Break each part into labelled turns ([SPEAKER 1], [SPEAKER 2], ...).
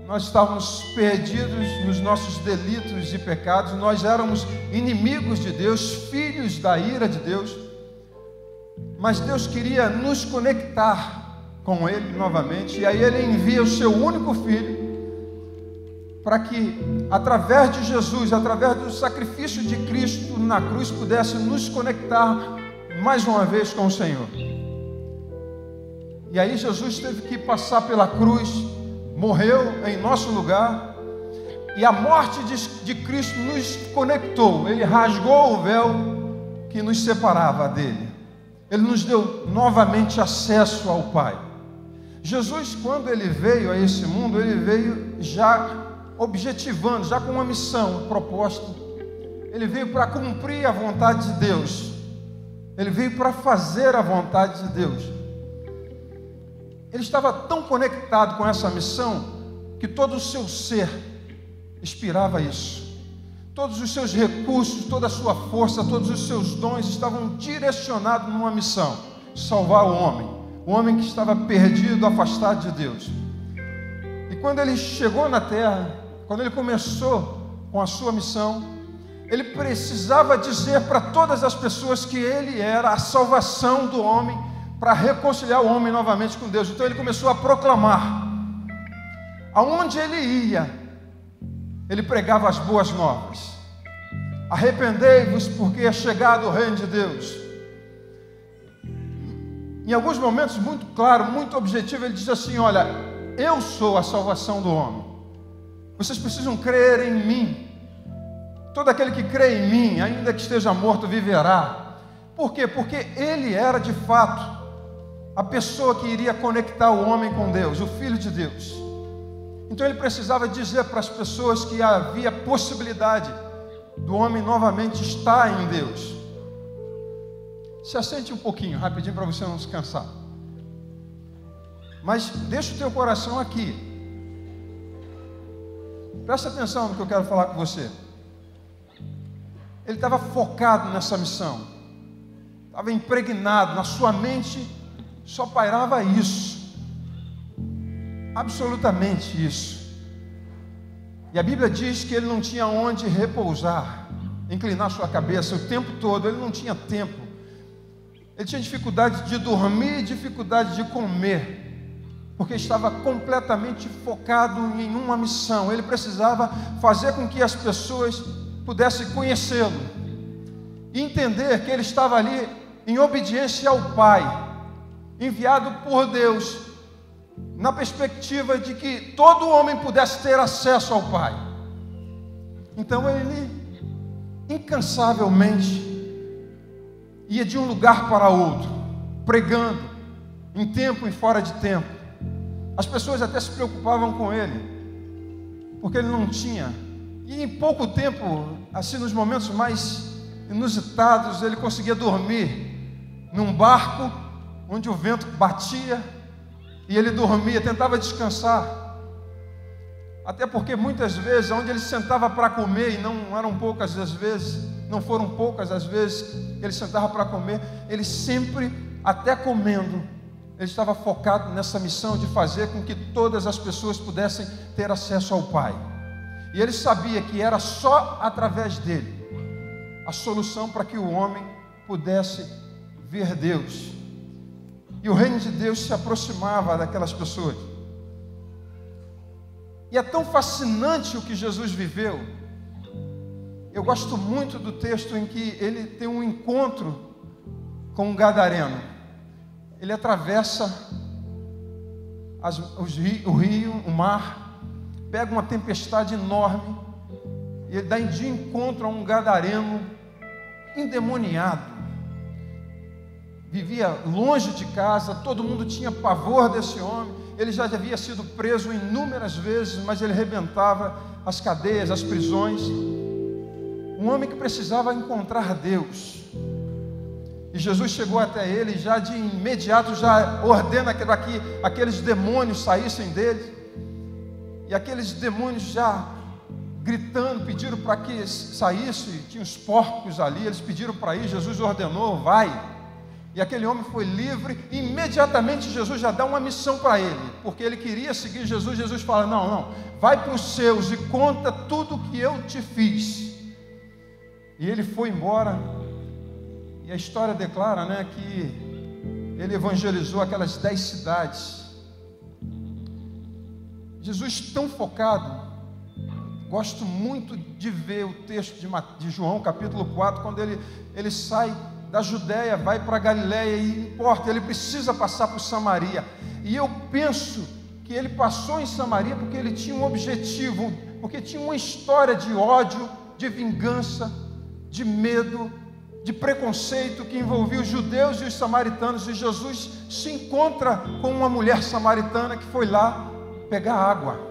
[SPEAKER 1] nós estávamos perdidos nos nossos delitos e pecados, nós éramos inimigos de Deus, filhos da ira de Deus, mas Deus queria nos conectar com Ele novamente, e aí Ele envia o seu único Filho, para que, através de Jesus, através do sacrifício de Cristo na cruz, pudesse nos conectar mais uma vez com o Senhor. E aí Jesus teve que passar pela cruz, morreu em nosso lugar, e a morte de Cristo nos conectou. Ele rasgou o véu que nos separava dele. Ele nos deu novamente acesso ao Pai. Jesus, quando ele veio a esse mundo, ele veio já objetivando, já com uma missão proposta. Ele veio para cumprir a vontade de Deus. Ele veio para fazer a vontade de Deus. Ele estava tão conectado com essa missão que todo o seu ser inspirava isso. Todos os seus recursos, toda a sua força, todos os seus dons estavam direcionados numa missão: salvar o homem que estava perdido, afastado de Deus. E quando ele chegou na terra, quando ele começou com a sua missão, ele precisava dizer para todas as pessoas que ele era a salvação do homem, para reconciliar o homem novamente com Deus. Então ele começou a proclamar. Aonde ele ia, ele pregava as boas novas. Arrependei-vos, porque é chegado o reino de Deus. Em alguns momentos, muito claro, muito objetivo, ele diz assim: olha, eu sou a salvação do homem. Vocês precisam crer em mim. Todo aquele que crê em mim, ainda que esteja morto, viverá. Por quê? Porque ele era de fato a pessoa que iria conectar o homem com Deus, o Filho de Deus. Então ele precisava dizer para as pessoas que havia possibilidade do homem novamente estar em Deus. Se assente um pouquinho, rapidinho, para você não se cansar. Mas deixa o teu coração aqui. Presta atenção no que eu quero falar com você. Ele estava focado nessa missão, estava impregnado, na sua mente só pairava isso, absolutamente isso. E a Bíblia diz que ele não tinha onde repousar, inclinar sua cabeça o tempo todo. Ele não tinha tempo. Ele tinha dificuldade de dormir, dificuldade de comer, porque estava completamente focado em uma missão. Ele precisava fazer com que as pessoas pudessem conhecê-lo e entender que ele estava ali em obediência ao Pai, enviado por Deus, na perspectiva de que todo homem pudesse ter acesso ao Pai. Então ele incansavelmente ia de um lugar para outro, pregando, em tempo e fora de tempo. As pessoas até se preocupavam com ele, porque ele não tinha. E em pouco tempo, assim, nos momentos mais inusitados, ele conseguia dormir num barco onde o vento batia, e ele dormia, tentava descansar. Até porque muitas vezes, onde ele sentava para comer, e não eram poucas as vezes, não foram poucas as vezes que ele sentava para comer, ele sempre, até comendo, ele estava focado nessa missão de fazer com que todas as pessoas pudessem ter acesso ao Pai. E ele sabia que era só através dele a solução para que o homem pudesse ver Deus. E o reino de Deus se aproximava daquelas pessoas. E é tão fascinante o que Jesus viveu. Eu gosto muito do texto em que ele tem um encontro com um gadareno. Ele atravessa o rio, o mar, pega uma tempestade enorme, e ele dá de encontro a um gadareno endemoniado. Vivia longe de casa, todo mundo tinha pavor desse homem. Ele já havia sido preso inúmeras vezes, mas ele arrebentava as cadeias, as prisões. Um homem que precisava encontrar Deus. E Jesus chegou até ele, já de imediato já ordena que aqueles demônios saíssem dele. E aqueles demônios já gritando, pediram para que saísse. Tinha os porcos ali, eles pediram para ir, Jesus ordenou, vai. E aquele homem foi livre, e imediatamente Jesus já dá uma missão para ele, porque ele queria seguir Jesus. Jesus fala: não, vai para os seus e conta tudo o que eu te fiz. E ele foi embora, e a história declara, né, que ele evangelizou aquelas 10 cidades. Jesus tão focado. Gosto muito de ver o texto de João, capítulo 4, quando ele sai da Judéia, vai para a Galiléia, e importa, ele precisa passar por Samaria. E eu penso que ele passou em Samaria porque ele tinha um objetivo, porque tinha uma história de ódio, de vingança, de medo, de preconceito que envolvia os judeus e os samaritanos. E Jesus se encontra com uma mulher samaritana que foi lá pegar água.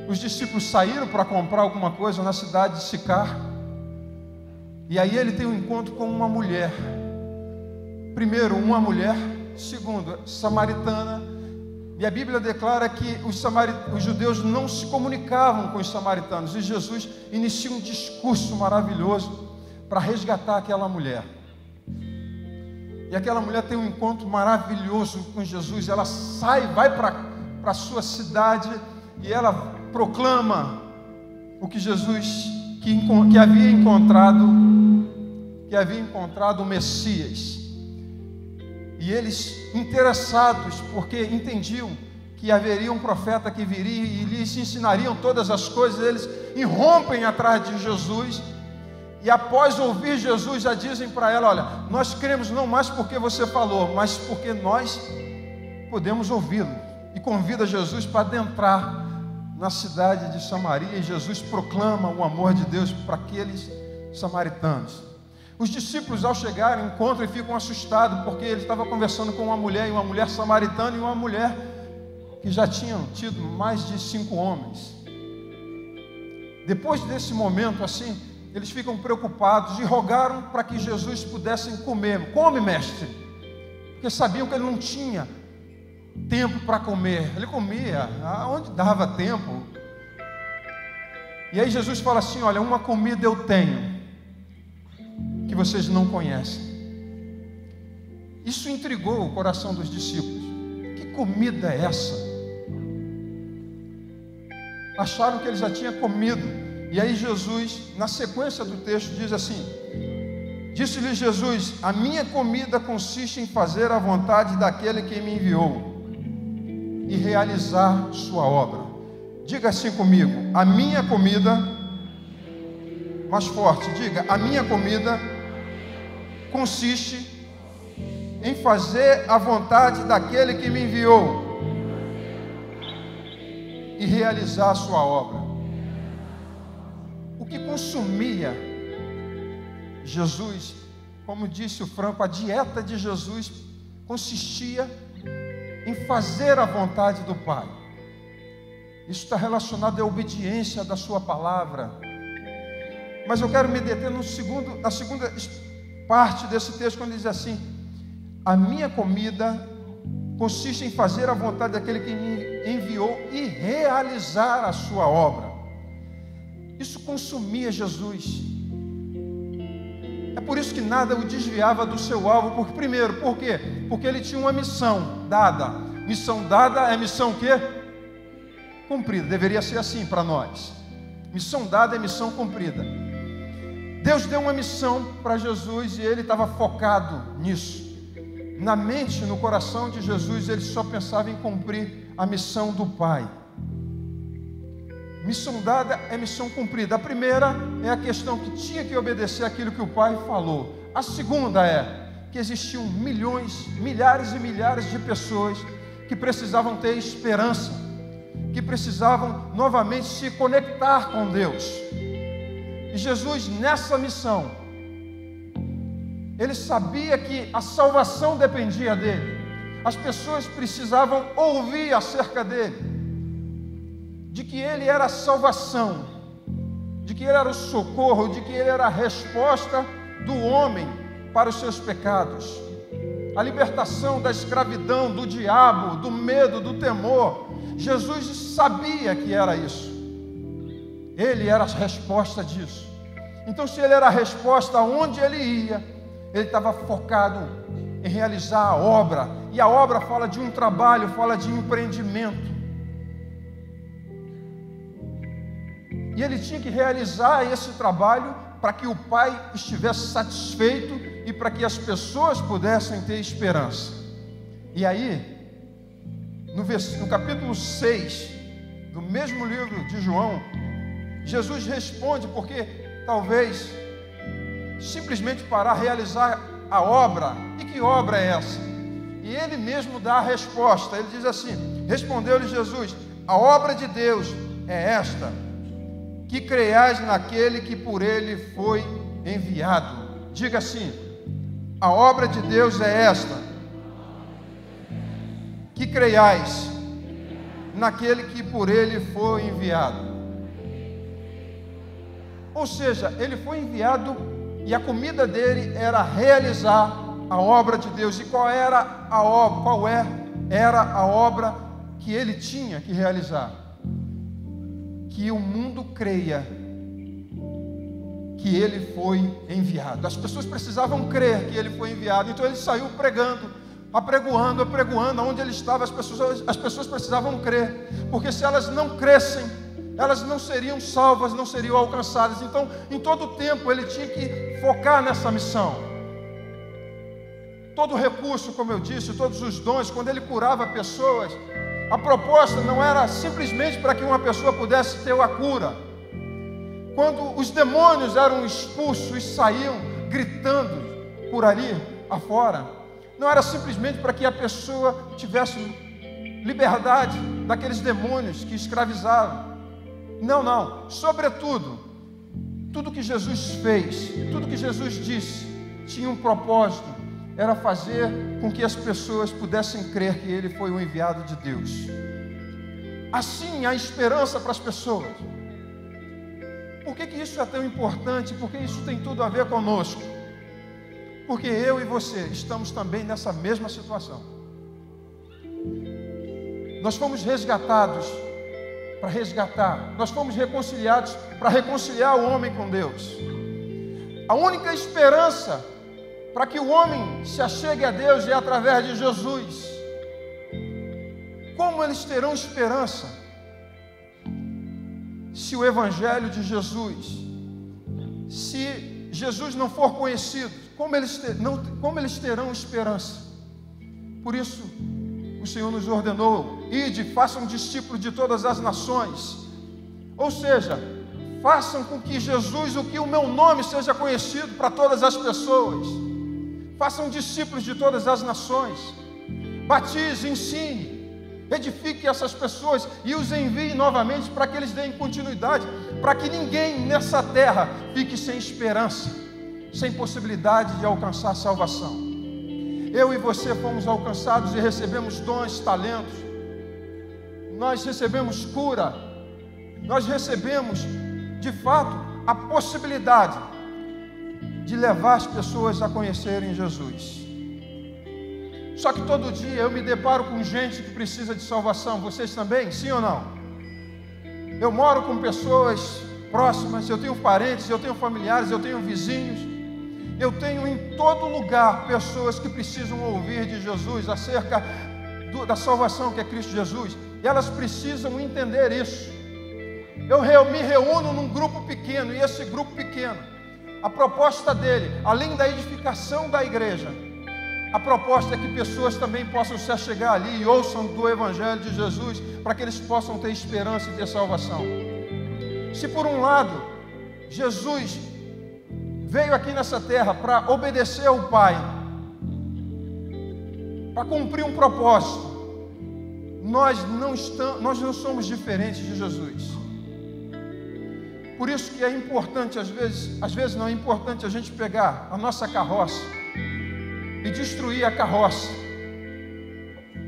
[SPEAKER 1] Os discípulos saíram para comprar alguma coisa na cidade de Sicar, e aí ele tem um encontro com uma mulher. Primeiro, uma mulher. Segundo, samaritana. E a Bíblia declara que os judeus não se comunicavam com os samaritanos, e Jesus inicia um discurso maravilhoso para resgatar aquela mulher. E aquela mulher tem um encontro maravilhoso com Jesus. Ela vai para a sua cidade, e ela proclama o que Jesus que havia encontrado o Messias. E eles, interessados, porque entendiam que haveria um profeta que viria e lhes ensinariam todas as coisas, eles irrompem atrás de Jesus, e após ouvir Jesus, já dizem para ela: olha, nós cremos não mais porque você falou, mas porque nós podemos ouvi-lo. E convida Jesus para adentrar na cidade de Samaria, e Jesus proclama o amor de Deus para aqueles samaritanos. Os discípulos, ao chegarem, encontram e ficam assustados, porque ele estava conversando com uma mulher samaritana, e uma mulher que já tinham tido mais de 5 homens. Depois desse momento assim, eles ficam preocupados e rogaram para que Jesus pudessem comer. Come, mestre, porque sabiam que ele não tinha tempo para comer. Ele comia aonde dava tempo. E aí Jesus fala assim: olha, uma comida eu tenho que vocês não conhecem. Isso intrigou o coração dos discípulos. Que comida é essa? Acharam que ele já tinha comido. E aí Jesus, na sequência do texto, diz assim: disse-lhe Jesus: a minha comida consiste em fazer a vontade daquele que me enviou e realizar sua obra. Diga assim comigo: a minha comida, mais forte, diga: a minha comida consiste em fazer a vontade daquele que me enviou e realizar sua obra. O que consumia Jesus, como disse o Franco, a dieta de Jesus consistia em fazer a vontade do Pai. Isso está relacionado à obediência da sua palavra. Mas eu quero me deter na segunda parte desse texto, quando ele diz assim: a minha comida consiste em fazer a vontade daquele que me enviou e realizar a sua obra. Isso consumia Jesus. É por isso que nada o desviava do seu alvo. Por quê? Porque ele tinha uma missão dada. Missão dada é missão o quê? Cumprida. Deveria ser assim para nós. Missão dada é missão cumprida. Deus deu uma missão para Jesus e ele estava focado nisso. Na mente, no coração de Jesus, ele só pensava em cumprir a missão do Pai. Missão dada é missão cumprida. A primeira é a questão que tinha que obedecer aquilo que o Pai falou. A segunda é que existiam milhares e milhares de pessoas que precisavam ter esperança, que precisavam novamente se conectar com Deus. E Jesus, nessa missão, ele sabia que a salvação dependia dele. As pessoas precisavam ouvir acerca dele, de que ele era a salvação, de que ele era o socorro, de que ele era a resposta do homem para os seus pecados, a libertação da escravidão, do diabo, do medo, do temor. Jesus sabia que era isso. Ele era a resposta disso. Então, se ele era a resposta aonde ele ia, ele estava focado em realizar a obra. E a obra fala de um trabalho, fala de empreendimento. E ele tinha que realizar esse trabalho para que o pai estivesse satisfeito e para que as pessoas pudessem ter esperança. E aí, no capítulo 6 do mesmo livro de João, Jesus responde, porque talvez simplesmente para realizar a obra, e que obra é essa? E ele mesmo dá a resposta. Ele diz assim: respondeu-lhe Jesus: a obra de Deus é esta, que creiais naquele que por ele foi enviado. Diga assim: a obra de Deus é esta, que creiais naquele que por ele foi enviado. Ou seja, ele foi enviado e a comida dele era realizar a obra de Deus. E qual era a obra? Era a obra que ele tinha que realizar? Que o mundo creia que ele foi enviado. As pessoas precisavam crer que ele foi enviado. Então ele saiu pregando, apregoando, onde ele estava, as pessoas precisavam crer, porque se elas não crescem, elas não seriam salvas, não seriam alcançadas. Então, em todo o tempo, ele tinha que focar nessa missão. Todo o recurso, como eu disse, todos os dons, quando ele curava pessoas, a proposta não era simplesmente para que uma pessoa pudesse ter a cura. Quando os demônios eram expulsos e saíam gritando por ali afora, não era simplesmente para que a pessoa tivesse liberdade daqueles demônios que escravizavam. Não. Sobretudo, tudo que Jesus fez, tudo que Jesus disse, tinha um propósito. Era fazer com que as pessoas pudessem crer que ele foi o enviado de Deus. Assim, há esperança para as pessoas. Por que isso é tão importante? Porque isso tem tudo a ver conosco. Porque eu e você estamos também nessa mesma situação. Nós fomos resgatados para resgatar. Nós fomos reconciliados para reconciliar o homem com Deus. A única esperança para que o homem se achegue a Deus é através de Jesus. Como eles terão esperança se o Evangelho de Jesus, se Jesus não for conhecido? Como eles terão esperança? Por isso, o Senhor nos ordenou: ide, façam discípulos de todas as nações. Ou seja, façam com que Jesus, que o meu nome seja conhecido para todas as pessoas. Façam discípulos de todas as nações. Batize, ensine, edifique essas pessoas e os envie novamente para que eles deem continuidade, para que ninguém nessa terra fique sem esperança, sem possibilidade de alcançar a salvação. Eu e você fomos alcançados e recebemos dons, talentos. Nós recebemos cura. Nós recebemos, de fato, a possibilidade de levar as pessoas a conhecerem Jesus. Só que todo dia eu me deparo com gente que precisa de salvação. Vocês também? Sim ou não? Eu moro com pessoas próximas, eu tenho parentes, eu tenho familiares, eu tenho vizinhos. Eu tenho em todo lugar pessoas que precisam ouvir de Jesus, acerca da salvação que é Cristo Jesus. E elas precisam entender isso. Eu me reúno num grupo pequeno, e esse grupo pequeno, a proposta dele, além da edificação da igreja, a proposta é que pessoas também possam se achegar ali e ouçam do Evangelho de Jesus, para que eles possam ter esperança e ter salvação. Se por um lado, Jesus veio aqui nessa terra para obedecer ao Pai, para cumprir um propósito, nós não somos diferentes de Jesus. Por isso que é importante, às vezes não é importante a gente pegar a nossa carroça e destruir a carroça,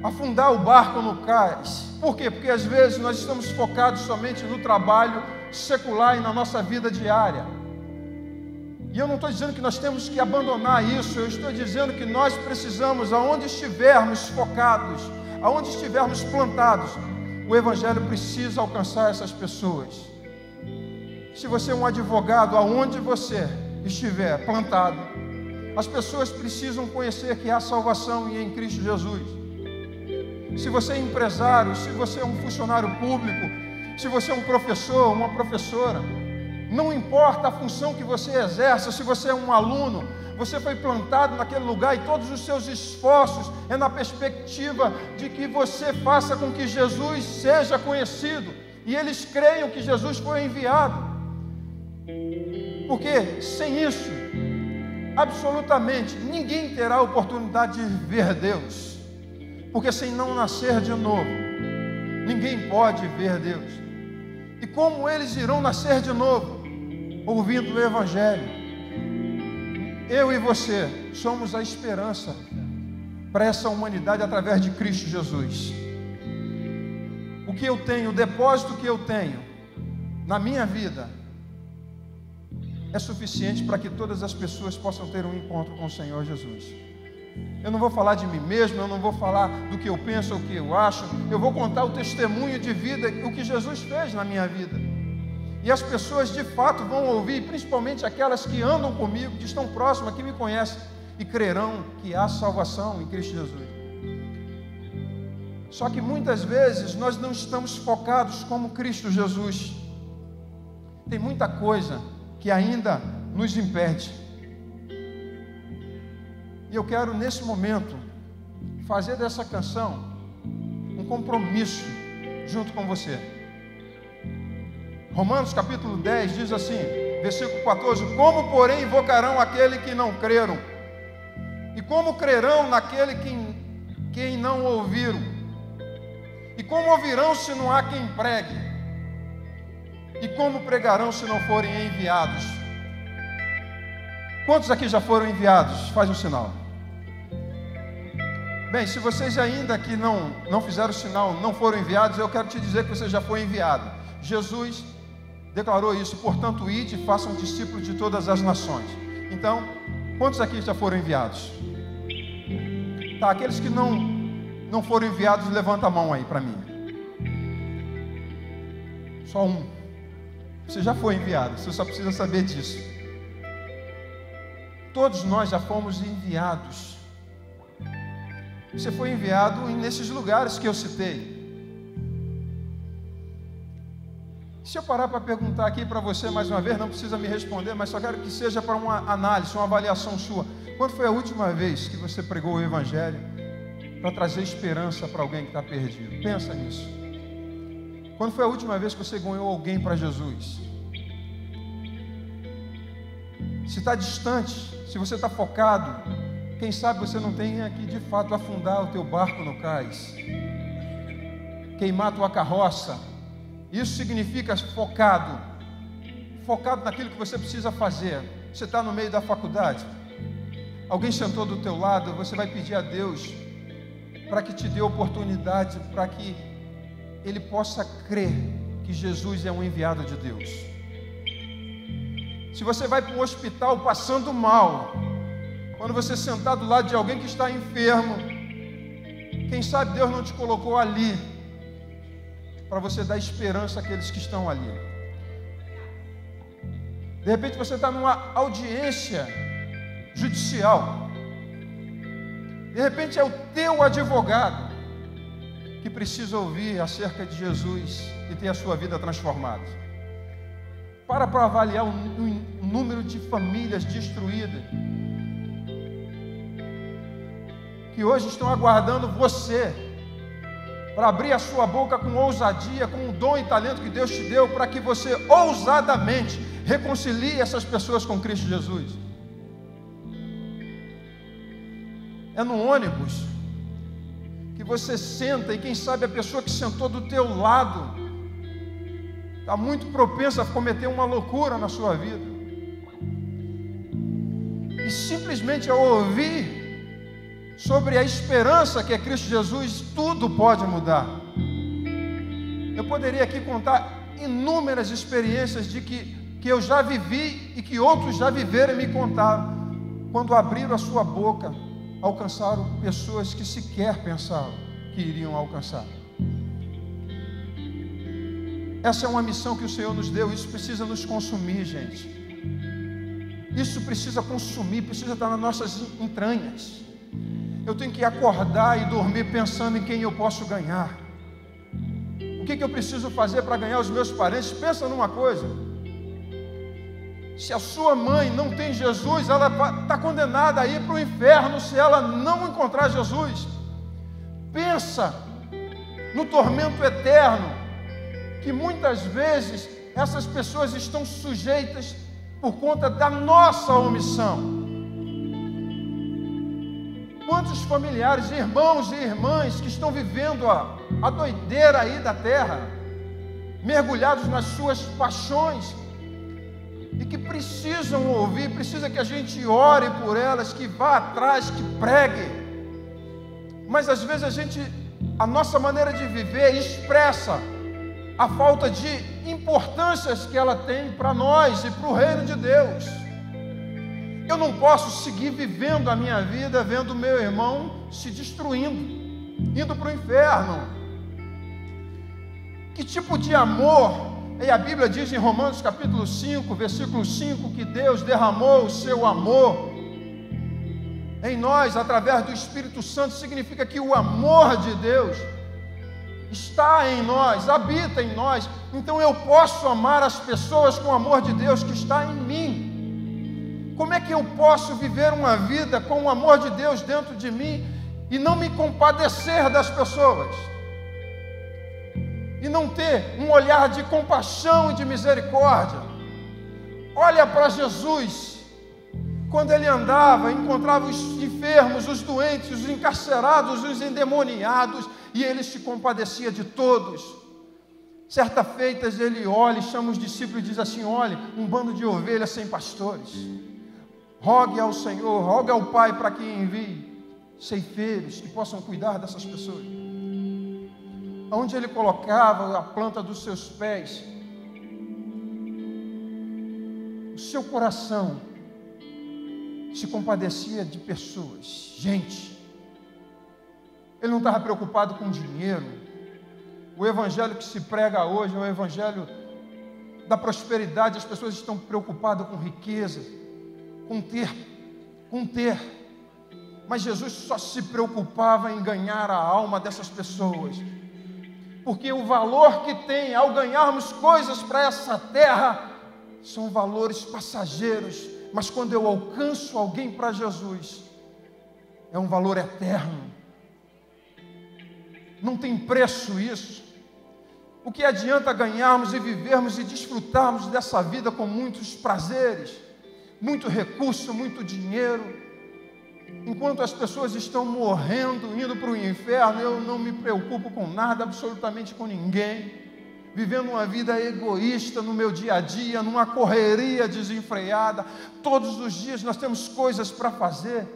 [SPEAKER 1] afundar o barco no cais. Por quê? Porque às vezes nós estamos focados somente no trabalho secular e na nossa vida diária. E eu não estou dizendo que nós temos que abandonar isso, eu estou dizendo que nós precisamos, aonde estivermos focados, aonde estivermos plantados, o Evangelho precisa alcançar essas pessoas. Se você é um advogado, aonde você estiver plantado, As pessoas precisam conhecer que há salvação e em Cristo Jesus. Se você é empresário, se você é um funcionário público, se você é um professor, uma professora, não importa a função que você exerce, se você é um aluno, você foi plantado naquele lugar e todos os seus esforços é na perspectiva de que você faça com que Jesus seja conhecido e eles creiam que Jesus foi enviado. Porque sem isso, absolutamente ninguém terá a oportunidade de ver Deus. Porque sem não nascer de novo, ninguém pode ver Deus. E como eles irão nascer de novo? Ouvindo o Evangelho. Eu e você somos a esperança para essa humanidade através de Cristo Jesus. O que eu tenho, o depósito que eu tenho na minha vida é suficiente para que todas as pessoas possam ter um encontro com o Senhor Jesus. Eu não vou falar de mim mesmo, eu não vou falar do que eu penso ou o que eu acho, eu vou contar o testemunho de vida, o que Jesus fez na minha vida. E as pessoas de fato vão ouvir, principalmente aquelas que andam comigo, que estão próximas, que me conhecem, e crerão que há salvação em Cristo Jesus. Só que muitas vezes nós não estamos focados como Cristo Jesus. Tem muita coisa que ainda nos impede. E eu quero nesse momento fazer dessa canção um compromisso junto com você. Romanos capítulo 10 diz assim, versículo 14: como porém invocarão aquele que não creram? E como crerão naquele quem não ouviram? E como ouvirão se não há quem pregue? E como pregarão se não forem enviados? Quantos aqui já foram enviados? Faz um sinal. Bem, se vocês ainda que não fizeram o sinal, não foram enviados, eu quero te dizer que você já foi enviado. Jesus declarou isso: portanto, ide e façam discípulos de todas as nações. Então, quantos aqui já foram enviados? Tá, aqueles que não foram enviados, levanta a mão aí para mim. Só um. Você já foi enviado, você só precisa saber disso. Todos nós já fomos enviados. Você foi enviado nesses lugares que eu citei. Se eu parar para perguntar aqui para você mais uma vez, não precisa me responder, mas só quero que seja para uma análise, uma avaliação sua. Quando foi a última vez que você pregou o Evangelho para trazer esperança para alguém que está perdido? Pensa nisso. Quando foi a última vez que você ganhou alguém para Jesus? Se está distante, se você está focado, quem sabe você não tenha que de fato afundar o teu barco no cais, queimar a tua carroça. Isso significa focado naquilo que você precisa fazer. Você está no meio da faculdade, alguém sentou do teu lado, você vai pedir a Deus para que te dê oportunidade, para que ele possa crer que Jesus é um enviado de Deus. Se você vai para um hospital passando mal, quando você sentar do lado de alguém que está enfermo, quem sabe Deus não te colocou ali para você dar esperança àqueles que estão ali. De repente você está numa audiência judicial, de repente é o teu advogado que precisa ouvir acerca de Jesus e ter a sua vida transformada. Para avaliar o número de famílias destruídas que hoje estão aguardando você para abrir a sua boca com ousadia, com o dom e talento que Deus te deu, para que você ousadamente reconcilie essas pessoas com Cristo Jesus. É no ônibus que você senta e quem sabe a pessoa que sentou do teu lado está muito propensa a cometer uma loucura na sua vida. E simplesmente ao ouvir sobre a esperança que é Cristo Jesus, tudo pode mudar. Eu poderia aqui contar inúmeras experiências de que eu já vivi e que outros já viveram e me contaram. Quando abriram a sua boca, alcançaram pessoas que sequer pensavam que iriam alcançar. Essa é uma missão que o Senhor nos deu. Isso precisa nos consumir, gente. Isso precisa consumir, precisa estar nas nossas entranhas. Eu tenho que acordar e dormir pensando em quem eu posso ganhar. O que eu preciso fazer para ganhar os meus parentes? Pensa numa coisa. Se a sua mãe não tem Jesus, ela está condenada a ir para o inferno se ela não encontrar Jesus. Pensa no tormento eterno, que muitas vezes essas pessoas estão sujeitas por conta da nossa omissão. Quantos familiares, irmãos e irmãs que estão vivendo a doideira aí da terra, mergulhados nas suas paixões, e que precisam ouvir, precisa que a gente ore por elas, que vá atrás, que pregue. Mas às vezes a nossa maneira de viver expressa a falta de importâncias que ela tem para nós e para o reino de Deus. Eu não posso seguir vivendo a minha vida vendo meu irmão se destruindo, indo para o inferno. Que tipo de amor? E a Bíblia diz em Romanos capítulo 5, versículo 5, que Deus derramou o seu amor em nós, através do Espírito Santo. Significa que o amor de Deus está em nós, habita em nós. Então eu posso amar as pessoas com o amor de Deus que está em mim. Como é que eu posso viver uma vida com o amor de Deus dentro de mim e não me compadecer das pessoas? E não ter um olhar de compaixão e de misericórdia? Olha para Jesus, quando ele andava, encontrava os enfermos, os doentes, os encarcerados, os endemoniados, e ele se compadecia de todos. Certa feita ele olha e chama os discípulos e diz assim: olha, um bando de ovelhas sem pastores, rogue ao Senhor, rogue ao Pai para que envie ceifeiros que possam cuidar dessas pessoas. Onde ele colocava a planta dos seus pés, o seu coração se compadecia de pessoas, gente. Ele não estava preocupado com dinheiro. O evangelho que se prega hoje é o evangelho da prosperidade. As pessoas estão preocupadas com riqueza, com ter. Mas Jesus só se preocupava em ganhar a alma dessas pessoas, porque o valor que tem ao ganharmos coisas para essa terra são valores passageiros, mas quando eu alcanço alguém para Jesus, é um valor eterno. Não tem preço isso. O que adianta ganharmos e vivermos e desfrutarmos dessa vida com muitos prazeres, muito recurso, muito dinheiro, enquanto as pessoas estão morrendo, indo para o inferno? Eu não me preocupo com nada, absolutamente com ninguém, vivendo uma vida egoísta no meu dia a dia, numa correria desenfreada. Todos os dias nós temos coisas para fazer,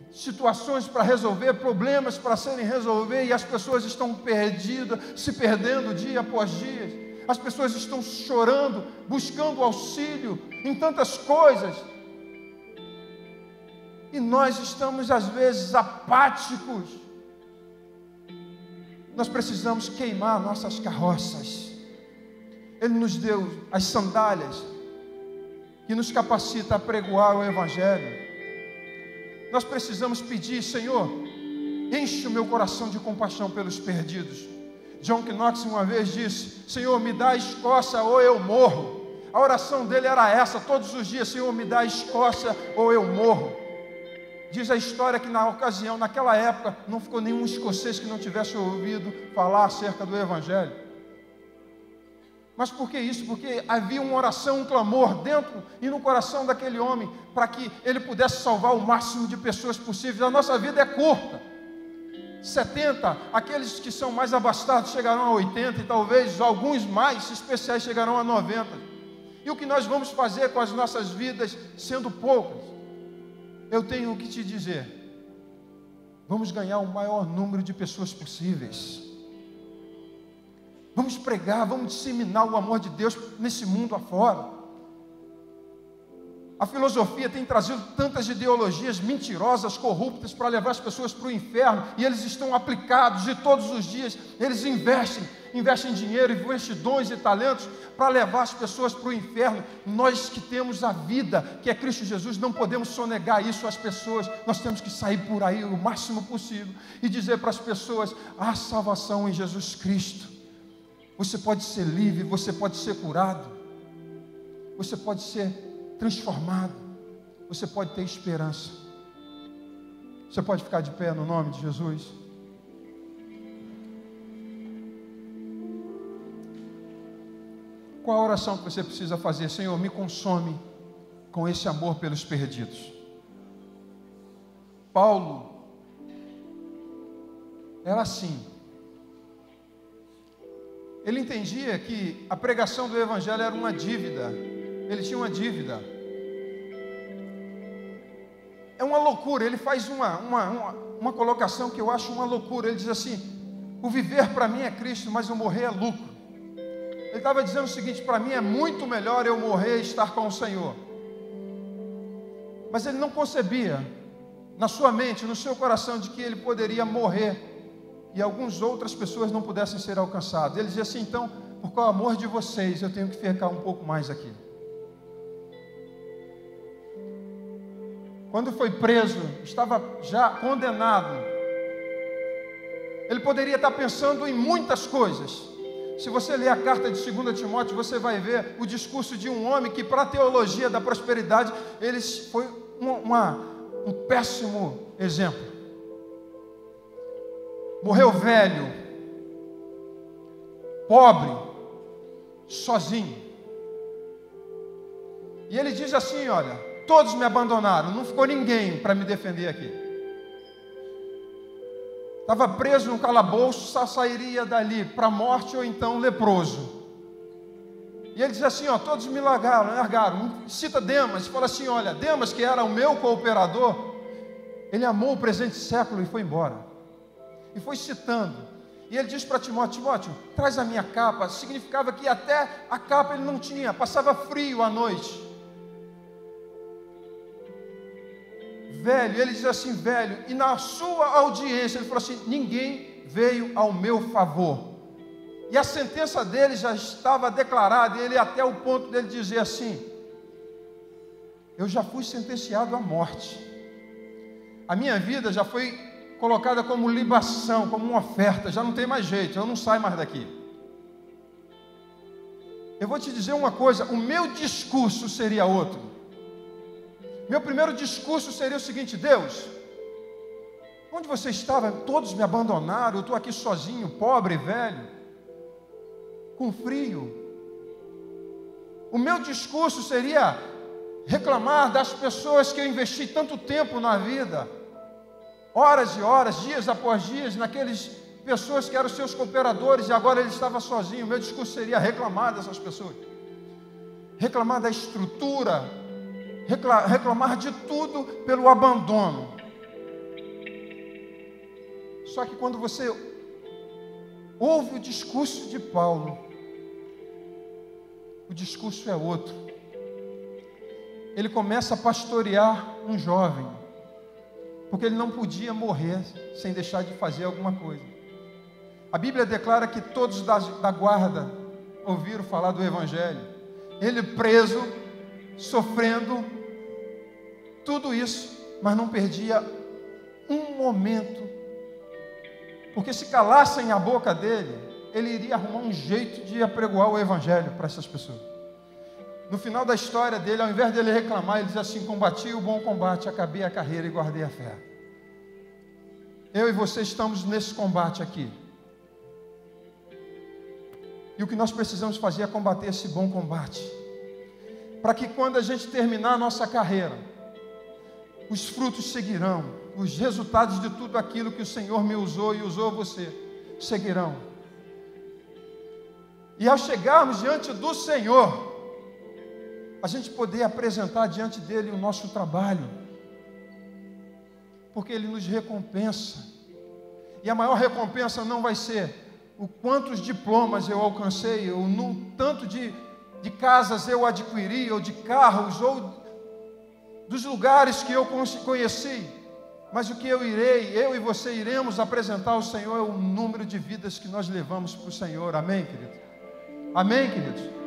[SPEAKER 1] situações para resolver, problemas para serem resolvidos, e as pessoas estão perdidas, se perdendo dia após dia. As pessoas estão chorando, buscando auxílio em tantas coisas, e nós estamos às vezes apáticos. Nós precisamos queimar nossas carroças. Ele nos deu as sandálias que nos capacita a pregoar o evangelho. Nós precisamos pedir: Senhor, enche o meu coração de compaixão pelos perdidos. John Knox uma vez disse: Senhor, me dá a Escócia ou eu morro. A oração dele era essa todos os dias: Senhor, me dá a Escócia ou eu morro. Diz a história que na ocasião, naquela época, não ficou nenhum escocês que não tivesse ouvido falar acerca do evangelho. Mas por que isso? Porque havia uma oração, um clamor dentro e no coração daquele homem, para que ele pudesse salvar o máximo de pessoas possíveis. A nossa vida é curta. 70, aqueles que são mais abastados chegarão a 80, e talvez alguns mais especiais chegarão a 90. E o que nós vamos fazer com as nossas vidas sendo poucas? Eu tenho que te dizer: vamos ganhar o maior número de pessoas possíveis. Vamos pregar, vamos disseminar o amor de Deus nesse mundo afora. A filosofia tem trazido tantas ideologias mentirosas, corruptas, para levar as pessoas para o inferno, e eles estão aplicados, e todos os dias eles investem dinheiro, investem dons e talentos para levar as pessoas para o inferno. Nós que temos a vida, que é Cristo Jesus, não podemos sonegar isso às pessoas. Nós temos que sair por aí o máximo possível e dizer para as pessoas: há salvação em Jesus Cristo. Você pode ser livre, você pode ser curado, você pode ser transformado, você pode ter esperança. Você pode ficar de pé no nome de Jesus? Qual a oração que você precisa fazer? Senhor, me consome com esse amor pelos perdidos. Paulo era assim. Ele entendia que a pregação do Evangelho era uma dívida. Ele tinha uma dívida. É uma loucura. Ele faz uma colocação que eu acho uma loucura. Ele diz assim: o viver para mim é Cristo, mas o morrer é lucro. Ele estava dizendo o seguinte: para mim é muito melhor eu morrer e estar com o Senhor. Mas ele não concebia na sua mente, no seu coração, de que ele poderia morrer e algumas outras pessoas não pudessem ser alcançadas. Ele dizia assim: então, por causa do amor de vocês, eu tenho que ficar um pouco mais aqui. Quando foi preso, estava já condenado, ele poderia estar pensando em muitas coisas. Se você ler a carta de 2 Timóteo, você vai ver o discurso de um homem que, para a teologia da prosperidade, ele foi um péssimo exemplo. Morreu velho, pobre, sozinho. E ele diz assim: olha, todos me abandonaram, não ficou ninguém para me defender aqui. Estava preso num calabouço, só sairia dali para a morte ou então leproso. E ele diz assim: ó, todos me largaram. Cita Demas, fala assim: olha, Demas, que era o meu cooperador, ele amou o presente século e foi embora. E foi citando. E ele diz para Timóteo: Timóteo, traz a minha capa. Significava que até a capa ele não tinha, passava frio à noite. Velho, ele diz assim: velho, e na sua audiência, ele falou assim: ninguém veio ao meu favor. E a sentença dele já estava declarada, e ele até o ponto dele dizer assim: eu já fui sentenciado à morte. A minha vida já foi colocada como libação, como uma oferta, já não tem mais jeito, eu não saio mais daqui. Eu vou te dizer uma coisa: o meu discurso seria outro. Meu primeiro discurso seria o seguinte: Deus, onde você estava? Todos me abandonaram, eu estou aqui sozinho, pobre, velho, com frio. O meu discurso seria reclamar das pessoas que eu investi tanto tempo na vida, horas e horas, dias após dias, naqueles pessoas que eram seus cooperadores e agora ele estava sozinho. O meu discurso seria reclamar dessas pessoas, reclamar da estrutura, reclamar de tudo pelo abandono. Só que quando você ouve o discurso de Paulo, o discurso é outro. Ele começa a pastorear um jovem, porque ele não podia morrer sem deixar de fazer alguma coisa. A Bíblia declara que todos da guarda ouviram falar do Evangelho. Ele preso, sofrendo tudo isso, mas não perdia um momento, porque se calassem a boca dele, ele iria arrumar um jeito de apregoar o Evangelho para essas pessoas. No final da história dele, ao invés dele reclamar, ele diz assim: combati o bom combate, acabei a carreira e guardei a fé. Eu e você estamos nesse combate aqui, e o que nós precisamos fazer é combater esse bom combate, para que quando a gente terminar a nossa carreira, os frutos seguirão, os resultados de tudo aquilo que o Senhor me usou e usou você, seguirão. E ao chegarmos diante do Senhor, a gente poder apresentar diante dele o nosso trabalho, porque ele nos recompensa. E a maior recompensa não vai ser o quantos diplomas eu alcancei, ou no tanto de casas eu adquiri, ou de carros, ou dos lugares que eu conheci, mas o que eu e você iremos apresentar ao Senhor é o número de vidas que nós levamos para o Senhor. Amém, querido? Amém, queridos?